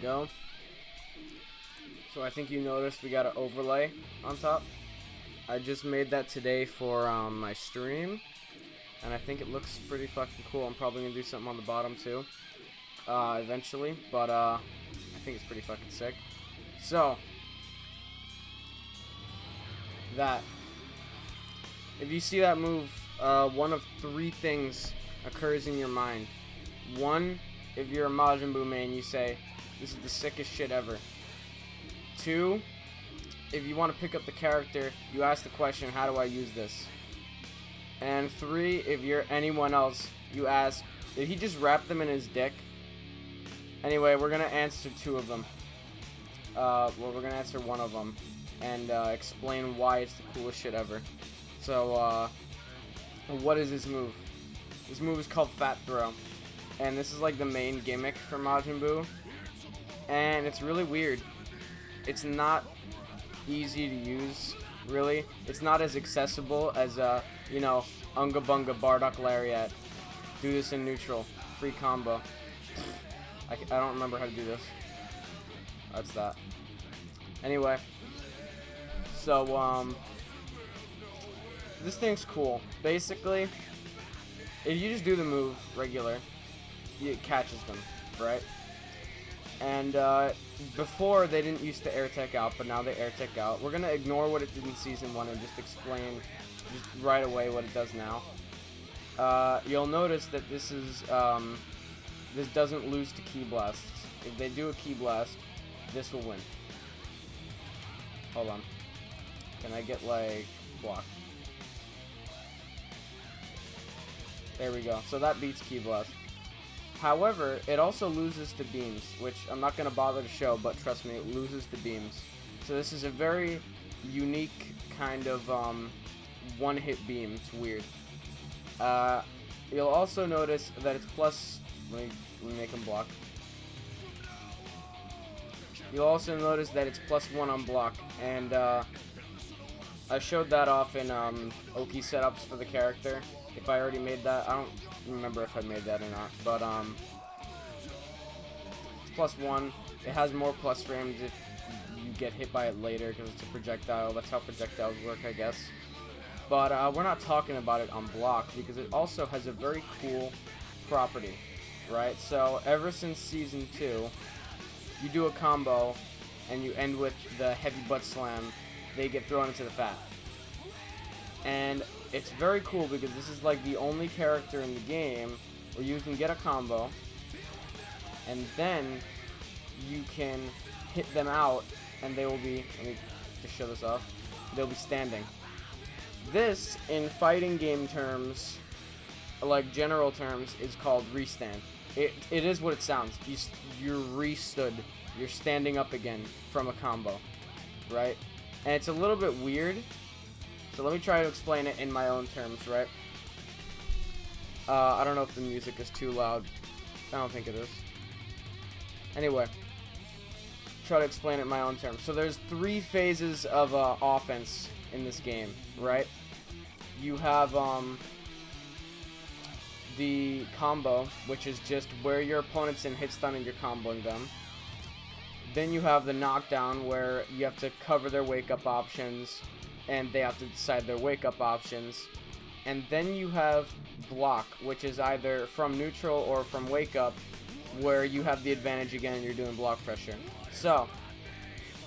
go. So I think you noticed we got an overlay on top. I just made that today for my stream, and I think it looks pretty fucking cool. I'm probably gonna do something on the bottom too, eventually, but I think it's pretty fucking sick. So that, if you see that move, one of three things occurs in your mind. One, if you're a Majin Buu main, you say, "This is the sickest shit ever." Two, if you want to pick up the character, you ask the question, "How do I use this?" And three, if you're anyone else, you ask, "Did he just wrap them in his dick?" Anyway, we're gonna answer two of them. Well, we're gonna answer one of them and explain why it's the coolest shit ever. So, what is this move? This move is called Fat Throw, and this is like the main gimmick for Majin Buu, and it's really weird. It's not easy to use, really. It's not as accessible as, you know, Unga Bunga Bardock Lariat. Do this in neutral. Free combo. I don't remember how to do this. That's that. Anyway. So, this thing's cool. Basically, if you just do the move regular, it catches them, right? And before they didn't used to air tech out, but now they air tech out. We're gonna ignore what it did in season 1 and just explain just right away what it does now. You'll notice that this is this doesn't lose to Ki Blasts. If they do a Ki Blast, this will win. Hold on. Can I get like block? There we go. So that beats Ki Blast. However, it also loses to beams, which I'm not going to bother to show, but trust me, it loses to beams. So this is a very unique kind of one-hit beam. It's weird. You'll also notice that it's plus... Let me make him block. You'll also notice that it's +1 on block, and I showed that off in Oki setups for the character. If I already made that, I don't remember if I made that or not, but it's +1. It has more plus frames if you get hit by it later because it's a projectile. That's how projectiles work, I guess. But we're not talking about it on block because it also has a very cool property, right? So ever since season 2, you do a combo and you end with the heavy butt slam, they get thrown into the fat. And it's very cool because this is like the only character in the game where you can get a combo and then you can hit them out and they will be, let me just show this off, they'll be standing. This, in fighting game terms, like general terms, is called restand. It is what it sounds. You're re-stood. You're standing up again from a combo, right? And it's a little bit weird. So let me try to explain it in my own terms, right? I don't know if the music is too loud. I don't think it is. Anyway, try to explain it in my own terms. So there's 3 phases of offense in this game, right? You have the combo, which is just where your opponent's in hit stun and you're comboing them. Then you have the knockdown, where you have to cover their wake-up options, and they have to decide their wake-up options. And then you have block, which is either from neutral or from wake-up, where you have the advantage again and you're doing block pressure. So,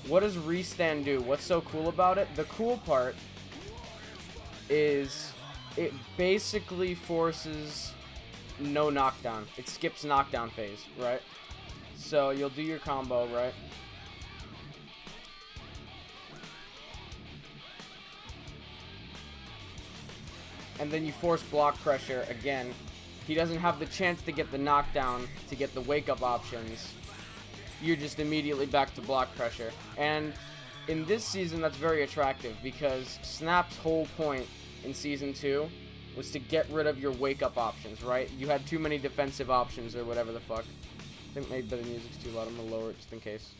what does restand do? What's so cool about it? The cool part is it basically forces no knockdown. It skips knockdown phase, right? So you'll do your combo, right? And then you force block pressure again. He doesn't have the chance to get the knockdown to get the wake-up options. You're just immediately back to block pressure. And in this season, that's very attractive because Snap's whole point in Season 2 was to get rid of your wake-up options, right? You had too many defensive options or whatever the fuck. I think maybe the music's too loud. I'm gonna lower it just in case.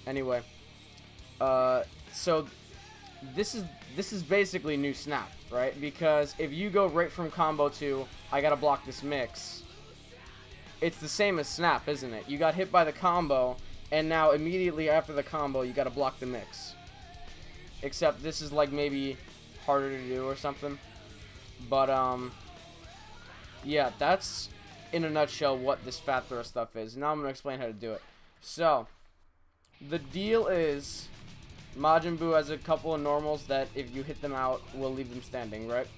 Anyway, so this is basically new Snap, right? Because if you go right from combo to I gotta block this mix, it's the same as snap, isn't it? You got hit by the combo, and now immediately after the combo, you gotta block the mix. Except this is like maybe harder to do or something. But yeah, that's in a nutshell what this fat throw stuff is. Now I'm gonna explain how to do it. So the deal is, Majin Buu has a couple of normals that if you hit them out will leave them standing, right?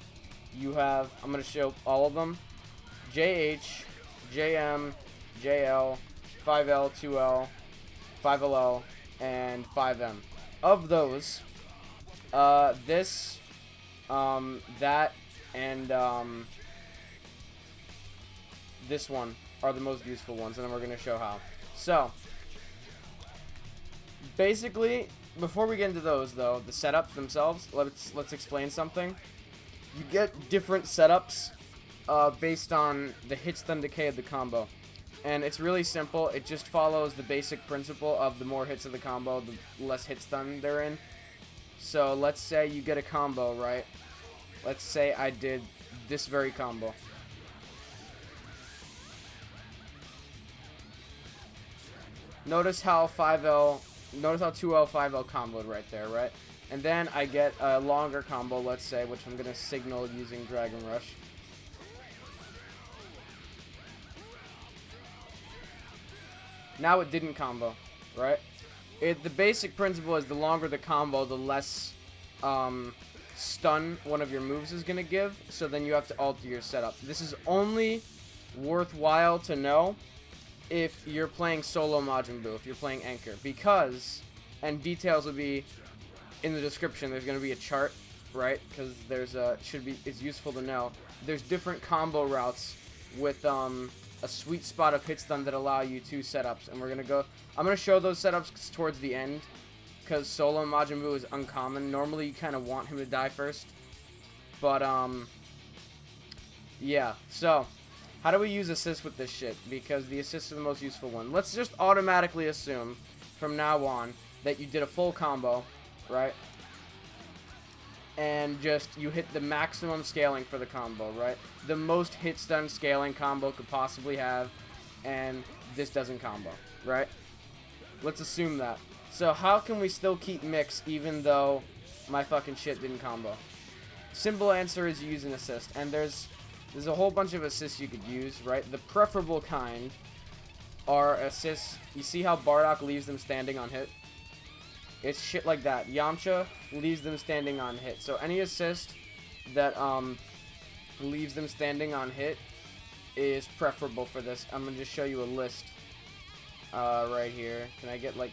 You have, I'm gonna show all of them: JH, JM, JL, 5L, 2L, 5LL, and 5M. Of those, this, that, and this one are the most useful ones, and then we're gonna show how. So basically, before we get into those though, the setups themselves, let's explain something. You get different setups based on the hit stun decay of the combo, and it's really simple. It just follows the basic principle of the more hits of the combo, the less hit stun they're in. So let's say you get a combo, right? Let's say I did this very combo. Notice how 2L 5L comboed right there, right? And then I get a longer combo, let's say, which I'm gonna signal using Dragon Rush. Now it didn't combo, right? The basic principle is the longer the combo, the less stun one of your moves is gonna give. So then you have to alter your setup. This is only worthwhile to know if you're playing solo Majin Buu, if you're playing Anchor, because, and details will be in the description. There's going to be a chart, right? Because there's it's useful to know. There's different combo routes with a sweet spot of hit stun that allow you 2 setups, and I'm going to show those setups towards the end, because solo Majin Buu is uncommon. Normally you kind of want him to die first, but yeah. So how do we use assist with this shit? Because the assist is the most useful one. Let's just automatically assume from now on that you did a full combo, right? And just you hit the maximum scaling for the combo, right? The most hit stun scaling combo could possibly have, and this doesn't combo, right? Let's assume that. So how can we still keep mix even though my fucking shit didn't combo? Simple answer is you use an assist, and there's a whole bunch of assists you could use, right? The preferable kind are assists. You see how Bardock leaves them standing on hit? It's shit like that. Yamcha leaves them standing on hit. So any assist that leaves them standing on hit is preferable for this. I'm gonna just show you a list right here. Can I get like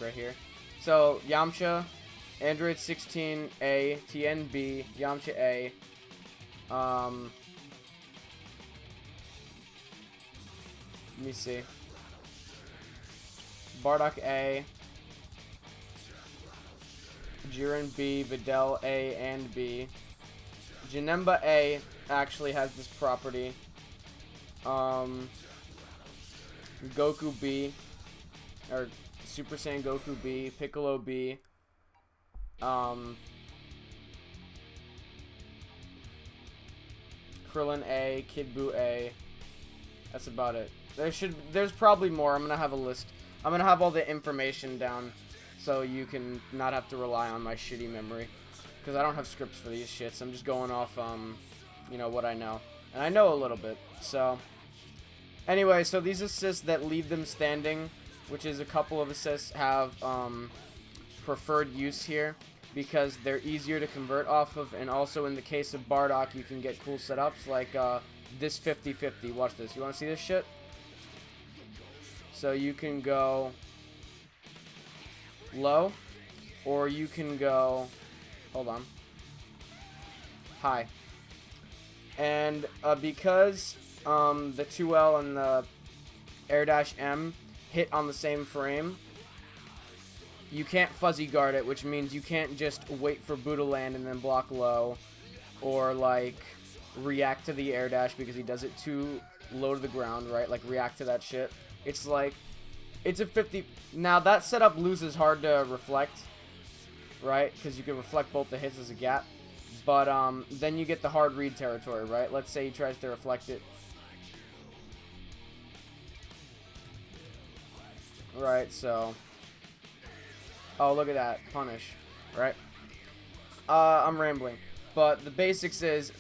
right here? So Yamcha, Android 16A, Tien B, Yamcha A. Let me see. Bardock A, Jiren B, Videl A and B. Janemba A actually has this property. Goku B, or Super Saiyan Goku B, Piccolo B. Krillin A, Buu A. That's about it. There's probably more. I'm gonna have a list. I'm gonna have all the information down so you can not have to rely on my shitty memory, because I don't have scripts for these shits. I'm just going off you know, what I know, and I know a little bit. So anyway, so these assists that leave them standing, which is a couple of assists, have preferred use here because they're easier to convert off of, and also in the case of Bardock, you can get cool setups like this 50-50. Watch this. You want to see this shit? So you can go low, or you can go, hold on, high. And because the 2L and the Air Dash M hit on the same frame, you can't fuzzy guard it, which means you can't just wait for Buu to land and then block low, or like react to the air dash because he does it too low to the ground, right? Like react to that shit. It's like, it's a 50. Now that setup loses hard to reflect, right? Because you can reflect both the hits as a gap, but then you get the hard read territory, right? Let's say he tries to reflect it. right? So, oh, look at that. Punish, right? I'm rambling. But the basics is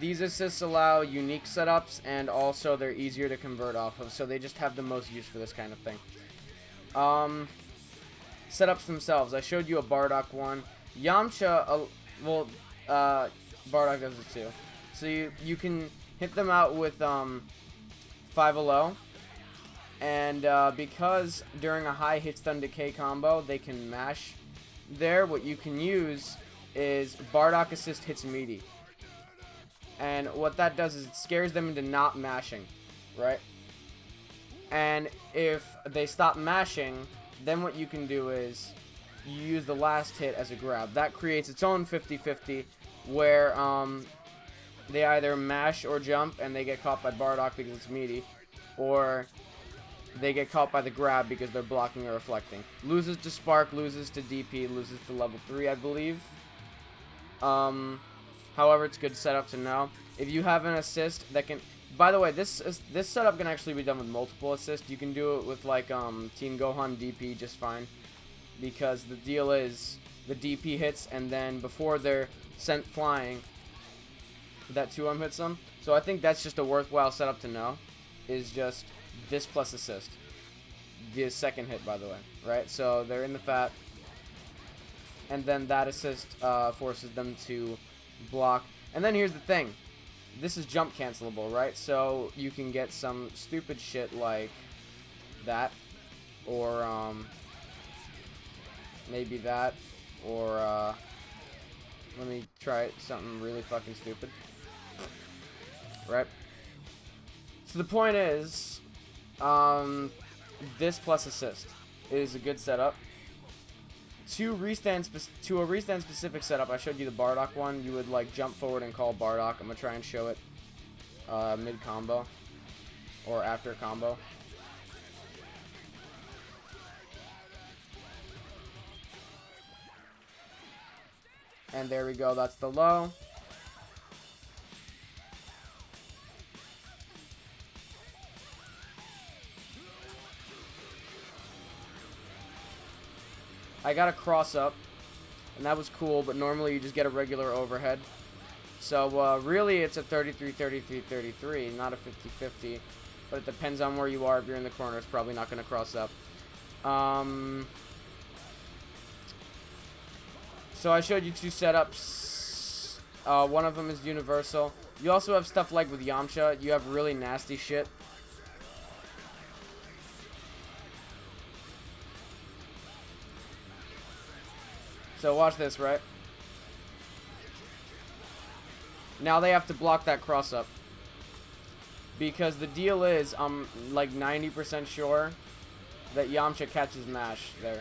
these assists allow unique setups, and also they're easier to convert off of, so they just have the most use for this kind of thing. Setups themselves. I showed you a Bardock one. Yamcha, Bardock does it too. So you can hit them out with 5-0, and because during a high hit stun decay combo they can mash there, what you can use is Bardock assist hits meaty. And what that does is it scares them into not mashing, right? And if they stop mashing, then what you can do is you use the last hit as a grab. That creates its own 50-50 where they either mash or jump and they get caught by Bardock because it's meaty, or they get caught by the grab because they're blocking or reflecting. Loses to Spark, loses to DP, loses to level 3, I believe. However, it's good setup to know. If you have an assist that can... By the way, this setup can actually be done with multiple assists. You can do it with, like, Team Gohan DP just fine. Because the deal is, the DP hits, and then before they're sent flying, that 2M hits them. So I think that's just a worthwhile setup to know. Is just this plus assist. The second hit, by the way. Right? So they're in the fat. And then that assist forces them to block. And then here's the thing. This is jump cancelable, right? So you can get some stupid shit like that. Or maybe that. Or let me try something really fucking stupid. Right? So the point is, this plus assist is a good setup. To a restand specific setup, I showed you the Bardock one. You would like jump forward and call Bardock. I'm gonna try and show it mid combo or after combo. And there we go. That's the low. I got a cross up, and that was cool, but normally you just get a regular overhead. So, really, it's a 33-33-33, not a 50-50, but it depends on where you are. If you're in the corner, it's probably not going to cross up. So I showed you two setups. One of them is universal. You also have stuff like with Yamcha, you have really nasty shit. So watch this, right? Now they have to block that cross up. Because the deal is, I'm like 90% sure that Yamcha catches mash there.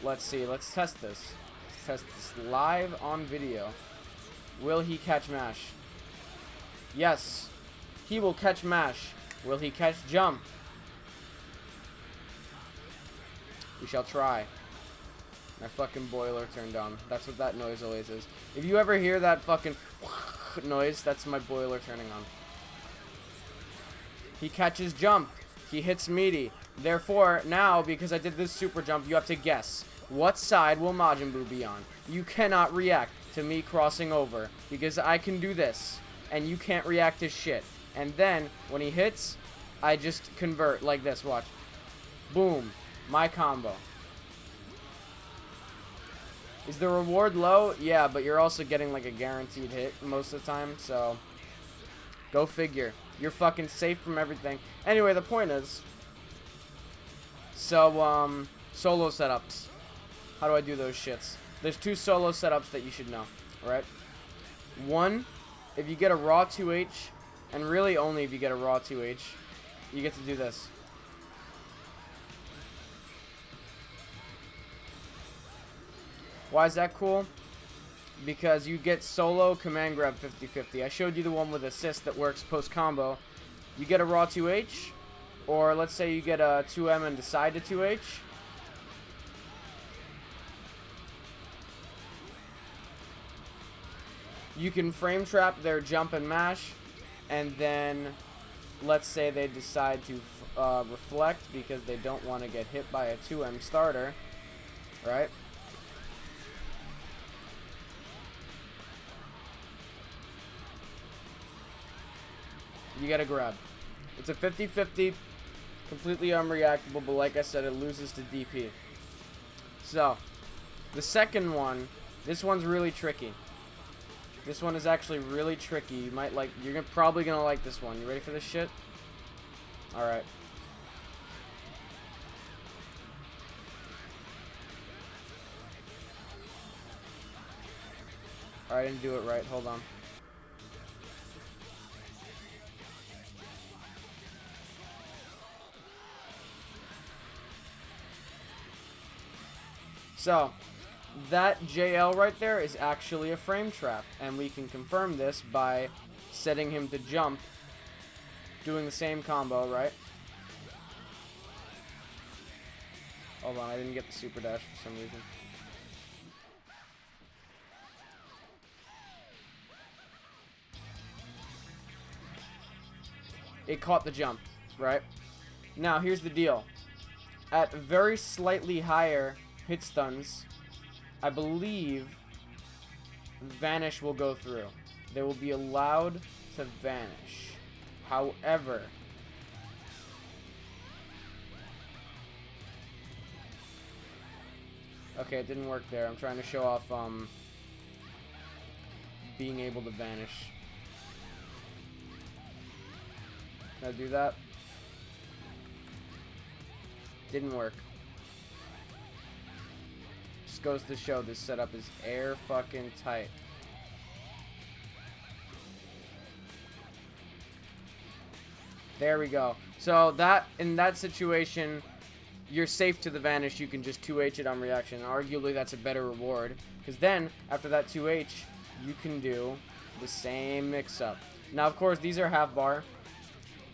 Let's see, let's test this. Let's test this live on video. Will he catch mash? Yes. He will catch mash. Will he catch jump? We shall try. My fucking boiler turned on. That's what that noise always is. If you ever hear that fucking noise, that's my boiler turning on. He catches jump. He hits meaty. Therefore, now, because I did this super jump, you have to guess. What side will Majin Buu be on? You cannot react to me crossing over. Because I can do this. And you can't react to shit. And then, when he hits, I just convert like this. Watch. Boom. My combo. Is the reward low? Yeah, but you're also getting like a guaranteed hit most of the time, so go figure. You're fucking safe from everything. Anyway, the point is, so solo setups. How do I do those shits? There's two solo setups that you should know, right? One, if you get a raw 2H, and really only if you get a raw 2H, you get to do this. Why is that cool? Because you get solo command grab 50-50. I showed you the one with assist that works post combo. You get a raw 2H, or let's say you get a 2M and decide to 2H. You can frame trap their jump and mash, and then let's say they decide to reflect because they don't want to get hit by a 2M starter, right? You gotta grab. It's a 50-50, completely unreactable, but like I said, it loses to DP. So, the second one, this one's really tricky. This one is actually really tricky. You might like, you're probably gonna like this one. You ready for this shit? Alright. Alright, I didn't do it right. Hold on. So, that JL right there is actually a frame trap, and we can confirm this by setting him to jump, doing the same combo, right? Hold on, I didn't get the super dash for some reason. It caught the jump, right? Now, here's the deal. At very slightly higher hit stuns, I believe Vanish will go through. They will be allowed to vanish. However, okay, it didn't work there. I'm trying to show off being able to vanish. Can I do that? Didn't work. Just goes to show this setup is air fucking tight. There we go. So that, in that situation, you're safe to the vanish. You can just 2H it on reaction. Arguably, that's a better reward. Because then, after that 2H, you can do the same mix-up. Now, of course, these are half bar.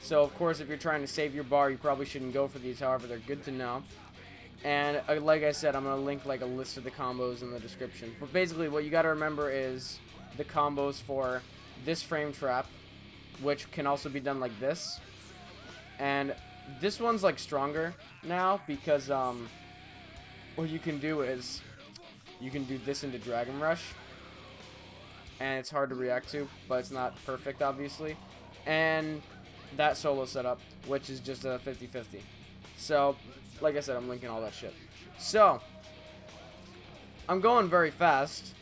So, of course, if you're trying to save your bar, you probably shouldn't go for these. However, they're good to know. And like I said, I'm going to link like a list of the combos in the description. But basically, what you got to remember is the combos for this frame trap, which can also be done like this. And this one's like stronger now because what you can do is you can do this into Dragon Rush. And it's hard to react to, but it's not perfect, obviously. And that solo setup, which is just a 50-50. So, like I said, I'm linking all that shit. So, I'm going very fast.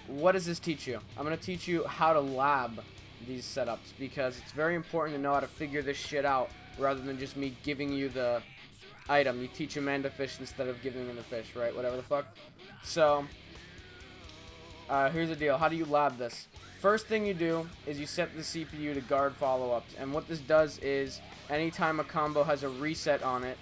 What does this teach you? I'm going to teach you how to lab these setups, because it's very important to know how to figure this shit out rather than just me giving you the item. You teach a man to fish instead of giving him the fish, right? Whatever the fuck. So, here's the deal. How do you lab this? First thing you do is you set the CPU to guard follow-ups. And what this does is anytime a combo has a reset on it,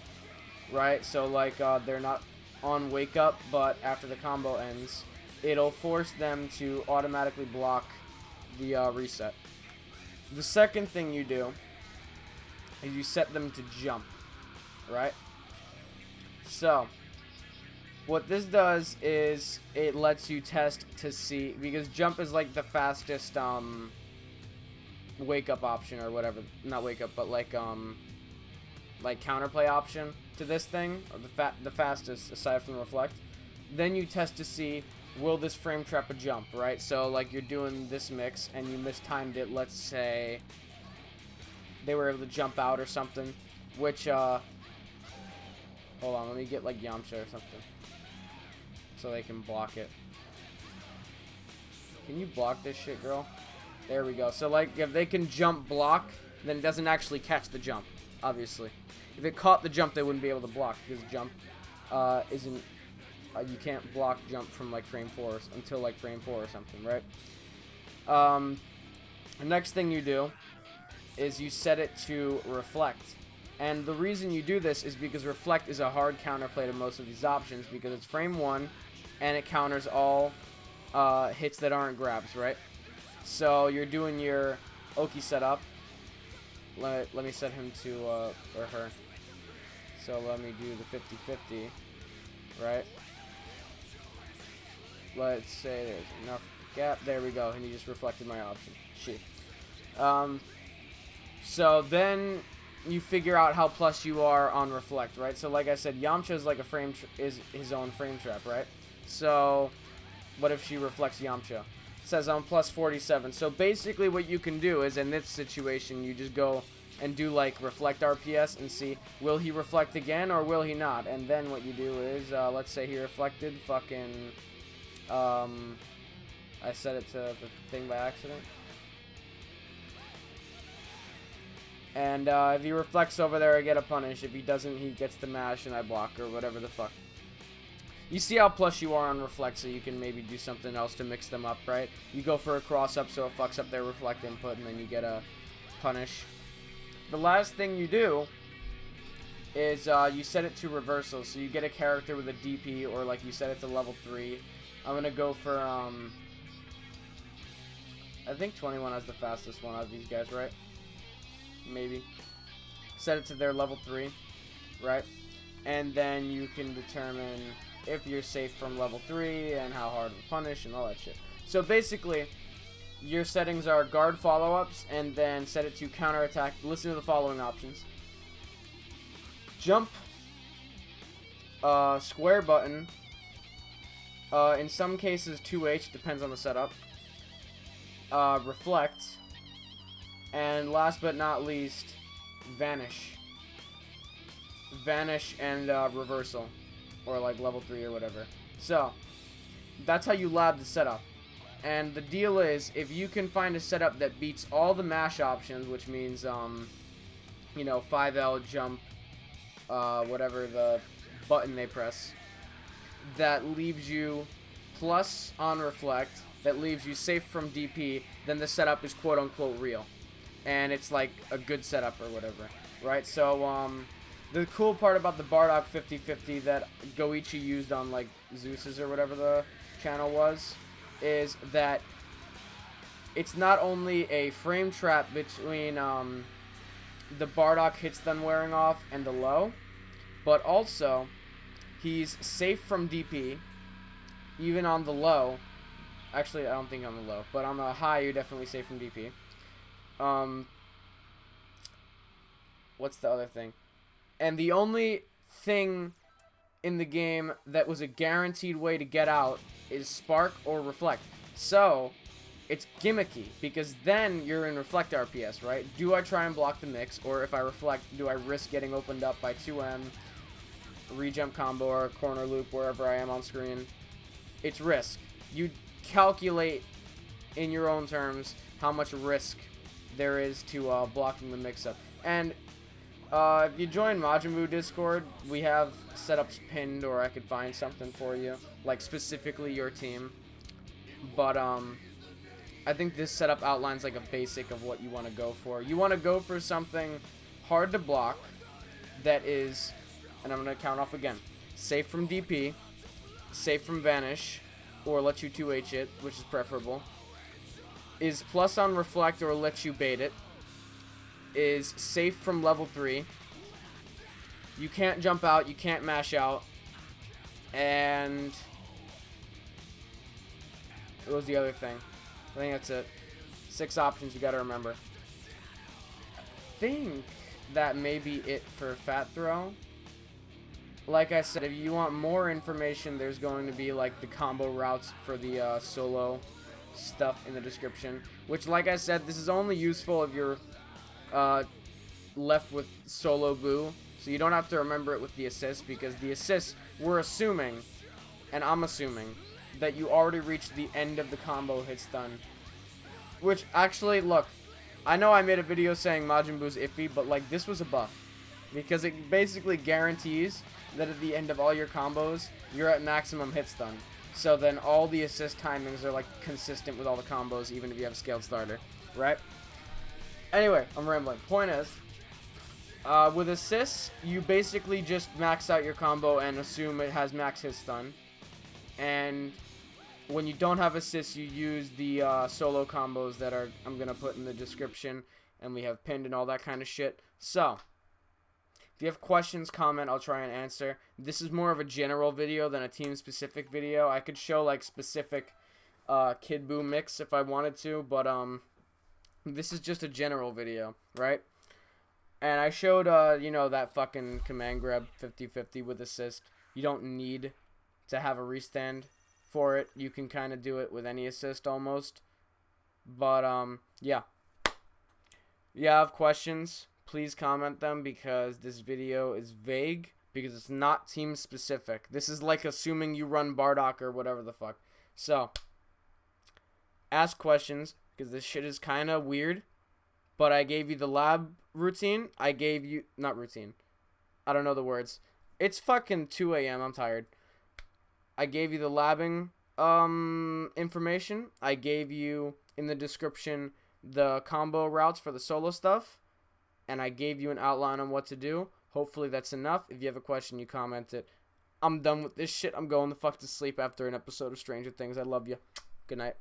right? So like they're not on wake up, but after the combo ends, it'll force them to automatically block the reset. The second thing you do is you set them to jump, right? So what this does is it lets you test to see, because jump is like the fastest wake up option or whatever, not wake up, but like counterplay option to this thing, or the fastest aside from reflect. Then you test to see, will this frame trap a jump, right? So like you're doing this mix and you mistimed it. Let's say they were able to jump out or something, which hold on, let me get like Yamcha or something so they can block it. Can you block this shit, girl? There we go. So like if they can jump block, then it doesn't actually catch the jump, obviously. If it caught the jump, they wouldn't be able to block, because jump isn't you can't block jump from like frame 4 until like frame 4 or something, right? The next thing you do is you set it to reflect. And the reason you do this is because reflect is a hard counterplay to most of these options, because it's frame 1 and it counters all hits that aren't grabs, right? So you're doing your Oki setup. Let me set him to or her. So let me do the 50-50, right? Let's say there's enough gap. There we go. And you just reflected my option. Shit. So then you figure out how plus you are on reflect, right? So like I said, Yamcha is like a is his own frame trap, right? So what if she reflects Yamcha? It says I'm plus 47. So basically what you can do is in this situation, you just go and do like reflect RPS and see, will he reflect again or will he not? And then what you do is, let's say he reflected fucking, I set it to the thing by accident. And if he reflects over there, I get a punish. If he doesn't, he gets the mash and I block or whatever the fuck. You see how plus you are on reflect, so you can maybe do something else to mix them up, right? You go for a cross up so it fucks up their reflect input and then you get a punish. The last thing you do is you set it to reversal, so you get a character with a DP, or like you set it to level 3. I'm gonna go for I think 21 has the fastest one out of these guys, right? Maybe. Set it to their level 3, right? And then you can determine if you're safe from level 3 and how hard to punish and all that shit. So basically, your settings are guard follow-ups and then set it to counterattack. Listen to the following options. Jump, square button, in some cases 2H, depends on the setup, reflect, and last but not least, vanish. Vanish and reversal, or like level 3 or whatever. So, that's how you lab the setup. And the deal is, if you can find a setup that beats all the mash options, which means, you know, 5L, jump, whatever the button they press, that leaves you plus on reflect, that leaves you safe from DP, then the setup is quote-unquote real. And it's like a good setup or whatever, right? So, the cool part about the Bardock 50/50 that Goichi used on, like, Zeus's or whatever the channel was, is that it's not only a frame trap between the Bardock hit stun wearing off and the low, but also he's safe from DP even on the low. Actually, I don't think on the low, but on the high you're definitely safe from DP. What's the other thing? And the only thing in the game that was a guaranteed way to get out is spark or reflect. So it's gimmicky, because then you're in reflect RPS, right? Do I try and block the mix, or if I reflect, do I risk getting opened up by 2M, rejump combo, or corner loop wherever I am on screen? It's risk. You calculate in your own terms how much risk there is to blocking the mix-up. And if you join Majin Buu Discord, we have setups pinned, or I could find something for you, like specifically your team. But I think this setup outlines like a basic of what you want to go for. You want to go for something hard to block that is, and I'm going to count off again, safe from DP, safe from vanish, or let you 2H it, which is preferable, is plus on reflect or let you bait it, is safe from level 3, you can't jump out, you can't mash out, and what was the other thing? I think that's it. 6 options you gotta remember. I think that may be it for Fat Throw. Like I said, if you want more information, there's going to be like the combo routes for the solo stuff in the description. Which, like I said, this is only useful if you're left with solo Buu, so you don't have to remember it with the assist, because the assist, we're assuming, and I'm assuming, that you already reached the end of the combo hit stun. Which, actually, look, I know I made a video saying Majin Buu's iffy, but like, this was a buff, because it basically guarantees that at the end of all your combos, you're at maximum hit stun. So then all the assist timings are like consistent with all the combos, even if you have a scaled starter, right? Anyway, I'm rambling. Point is, with assists, you basically just max out your combo and assume it has max hit stun. And when you don't have assists, you use the solo combos that I'm going to put in the description, and we have pinned and all that kind of shit. So, if you have questions, comment, I'll try and answer. This is more of a general video than a team-specific video. I could show, like, specific Kid Buu mix if I wanted to, but, This is just a general video, right? And I showed, you know, that fucking command grab 50-50 with assist. You don't need to have a restand for it. You can kind of do it with any assist almost. But, yeah. If you have questions, please comment them because this video is vague because it's not team specific. This is like assuming you run Bardock or whatever the fuck. So, ask questions because this shit is kind of weird. But I gave you the lab routine. I gave you, not routine. I don't know the words. It's fucking 2 a.m. I'm tired. I gave you the labbing information. I gave you in the description the combo routes for the solo stuff. And I gave you an outline on what to do. Hopefully that's enough. If you have a question, you comment it. I'm done with this shit. I'm going the fuck to sleep after an episode of Stranger Things. I love you. Good night.